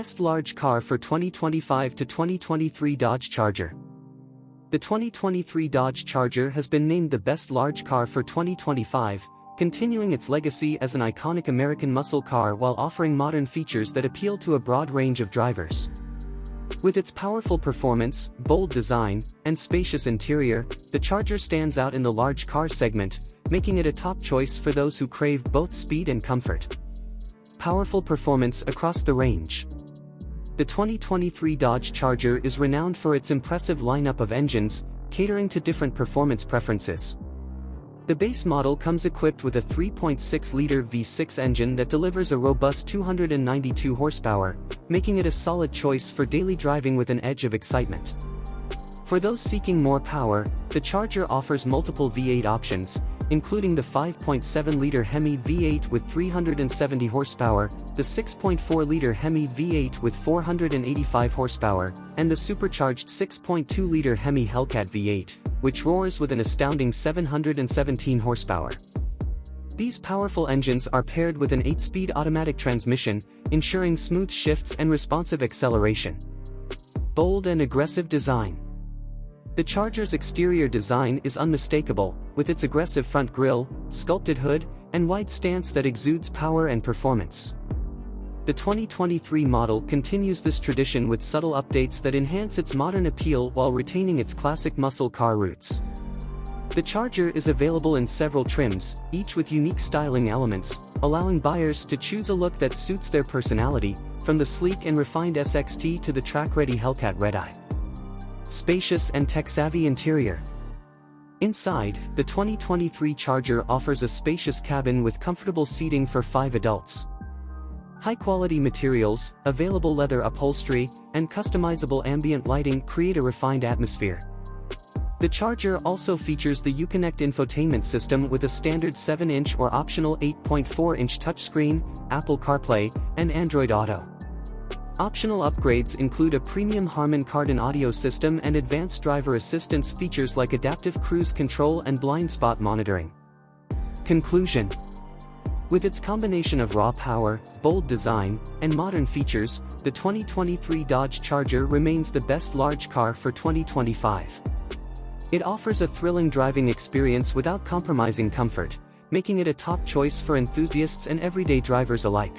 Best Large Car for 2025 to 2023 Dodge Charger. The 2023 Dodge Charger has been named the best large car for 2025, continuing its legacy as an iconic American muscle car while offering modern features that appeal to a broad range of drivers. With its powerful performance, bold design, and spacious interior, the Charger stands out in the large car segment, making it a top choice for those who crave both speed and comfort. Powerful performance across the range. The 2023 Dodge Charger is renowned for its impressive lineup of engines, catering to different performance preferences. The base model comes equipped with a 3.6-liter V6 engine that delivers a robust 292 horsepower, making it a solid choice for daily driving with an edge of excitement. For those seeking more power, the Charger offers multiple V8 options, including the 5.7-liter Hemi V8 with 370 horsepower, the 6.4-liter Hemi V8 with 485 horsepower, and the supercharged 6.2-liter Hemi Hellcat V8, which roars with an astounding 717 horsepower. These powerful engines are paired with an 8-speed automatic transmission, ensuring smooth shifts and responsive acceleration. Bold and aggressive design. The Charger's exterior design is unmistakable, with its aggressive front grille, sculpted hood, and wide stance that exudes power and performance. The 2023 model continues this tradition with subtle updates that enhance its modern appeal while retaining its classic muscle car roots. The Charger is available in several trims, each with unique styling elements, allowing buyers to choose a look that suits their personality, from the sleek and refined SXT to the track-ready Hellcat Redeye. Spacious and tech-savvy interior. Inside, the 2023 Charger offers a spacious cabin with comfortable seating for 5 adults. High-quality materials, available leather upholstery, and customizable ambient lighting create a refined atmosphere. The Charger also features the Uconnect infotainment system with a standard 7-inch or optional 8.4-inch touchscreen, Apple CarPlay, and Android Auto. Optional upgrades include a premium Harman Kardon audio system and advanced driver assistance features like adaptive cruise control and blind spot monitoring. Conclusion. With its combination of raw power, bold design, and modern features, the 2023 Dodge Charger remains the best large car for 2025. It offers a thrilling driving experience without compromising comfort, making it a top choice for enthusiasts and everyday drivers alike.